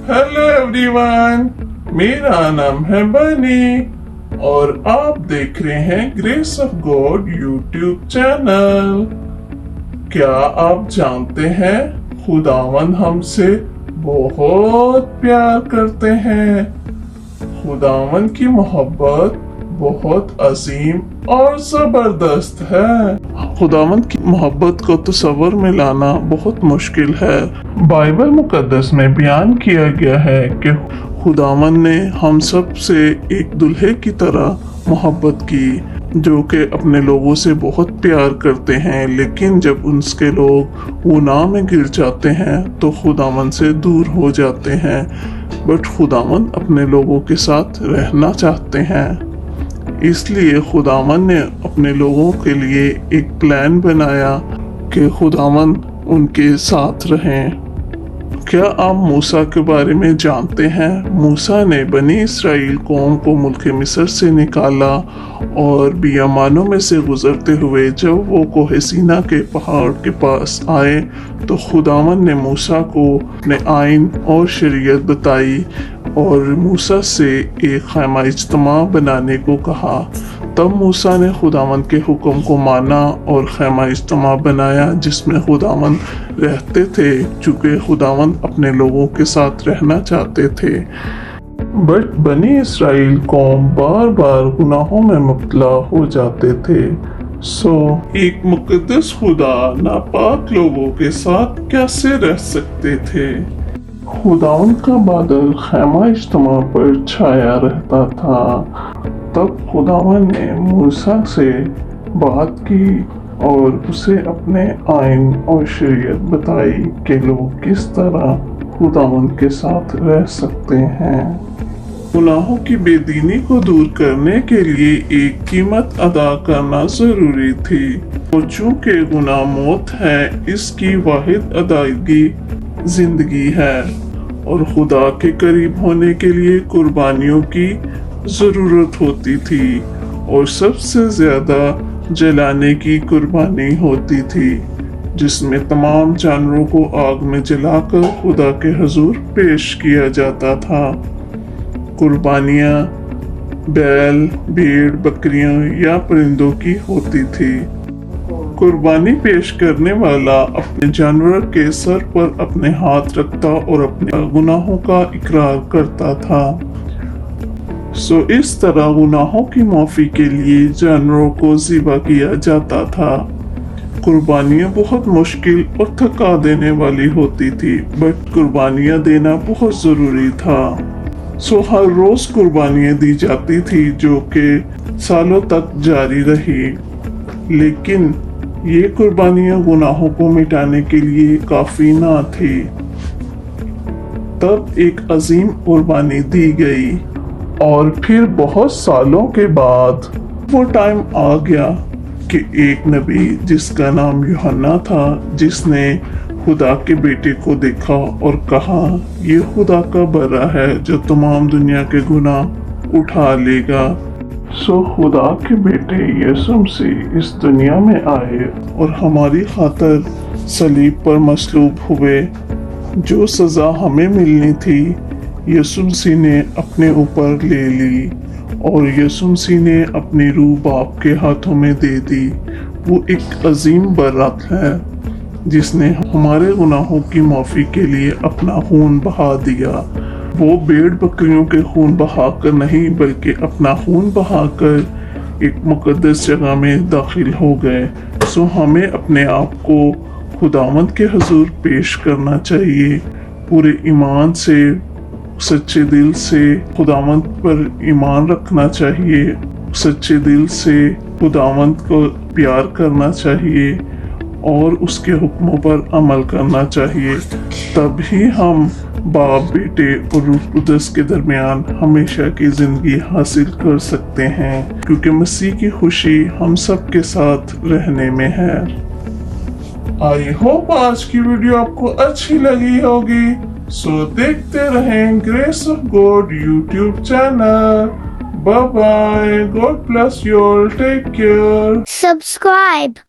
Hello everyone, मेरा नाम है बनी और आप देख रहे हैं grace of God YouTube channel. क्या आप जानते हैं खुदावंद हमसे बहुत प्यार करते हैं। खुदावंद की मोहब्बत बहुत अजीम और जबरदस्त है। खुदावंद की मोहब्बत को तस्वर में लाना बहुत मुश्किल है। बाइबल मुकद्दस में बयान किया गया है कि खुदावंद ने हम सब से एक दुल्हे की तरह मोहब्बत की जो कि अपने लोगों से बहुत प्यार करते हैं, लेकिन जब उसके लोग गुनाह में गिर जाते हैं तो खुदावंद से दूर हो जाते हैं। बट खुदावंद अपने लोगों के साथ रहना चाहते हैं, इसलिए खुदावंद ने अपने लोगों के लिए एक प्लान बनाया कि खुदावंद उनके साथ रहें। क्या आप मूसा के बारे में जानते हैं? मूसा ने बनी इसराइल कौम को मुल्क मिस्र से निकाला और बियामानों में से गुजरते हुए जब वो कोहे सीना के पहाड़ के पास आए तो खुदावंद ने मूसा को अपने आइन और शरीयत बताई और मूसा से एक खैमा इज्तिमा बनाने को कहा। तब मूसा ने खुदावंद के हुक्म को माना और खैमा इज्तिमा बनाया जिसमें खुदावंद रहते थे, चूँकि खुदावंद अपने लोगों के साथ रहना चाहते थे। बट बनी इसराइल कौम बार बार गुनाहों में मुब्तला हो जाते थे। एक मुकद्दस खुदा नापाक लोगों के साथ कैसे रह सकते थे? खुदावंद का बादल खैमा इज्तिमा पर छाया रहता था। तब खुदावंद ने मूसा से बात की और उसे अपने आइन और शरीयत बताई कि लोग किस तरह खुदावंद के साथ रह सकते हैं। गुनाहों की बेदीनी को दूर करने के लिए एक कीमत अदा करना जरूरी थी और चूंकि गुनाह मौत है, इसकी वाहिद अदायगी जिंदगी है और खुदा के करीब होने के लिए कुर्बानियों की ज़रूरत होती थी और सबसे ज़्यादा जलाने की कुर्बानी होती थी जिसमें तमाम जानवरों को आग में जलाकर खुदा के हुजूर पेश किया जाता था। कुर्बानियाँ बैल, भेड़, बकरियाँ या परिंदों की होती थी। कुर्बानी पेश करने वाला अपने जानवर के सर पर अपने हाथ रखता और अपने गुनाहों का इकरार करता था। इस तरह गुनाहों की माफी के लिए जानवरों को ज़िबा किया जाता था। कुर्बानियाँ बहुत मुश्किल और थका देने वाली होती थी, बट कुर्बानियाँ देना बहुत ज़रूरी था। हर रोज कुर्बानियाँ दी जाती थी जो कि सालों तक जारी रही, लेकिन ये कुर्बानियाँ गुनाहों को मिटाने के लिए काफी ना थी। तब एक अजीम कुर्बानी दी गई और फिर बहुत सालों के बाद वो टाइम आ गया कि एक नबी जिसका नाम यूहन्ना था, जिसने खुदा के बेटे को देखा और कहा, ये खुदा का बरा है जो तमाम दुनिया के गुनाह उठा लेगा। खुदा के बेटे यीशु मसीह इस दुनिया में आए और हमारी खातिर सलीब पर मसलूब हुए। जो सज़ा हमें मिलनी थी यीशु मसीह ने अपने ऊपर ले ली और यीशु मसीह ने अपनी रूह बाप के हाथों में दे दी। वो एक अजीम बरात है जिसने हमारे गुनाहों की माफ़ी के लिए अपना खून बहा दिया। वो भेड़ बकरियों के खून बहाकर नहीं बल्कि अपना खून बहाकर एक मुकद्दस जगह में दाखिल हो गए। हमें अपने आप को खुदावंद के हुजूर पेश करना चाहिए, पूरे ईमान से, सच्चे दिल से खुदावंद पर ईमान रखना चाहिए, सच्चे दिल से खुदावंद को प्यार करना चाहिए और उसके हुक्मों पर अमल करना चाहिए। तभी हम बाप, बेटे और रूह कुदस के दरमियान हमेशा की जिंदगी हासिल कर सकते हैं, क्योंकि मसीह की खुशी हम सब के साथ रहने में है। आई होप आज की वीडियो आपको अच्छी लगी होगी। देखते रहें grace of God YouTube channel. Bye bye, God bless you all, take care. Subscribe.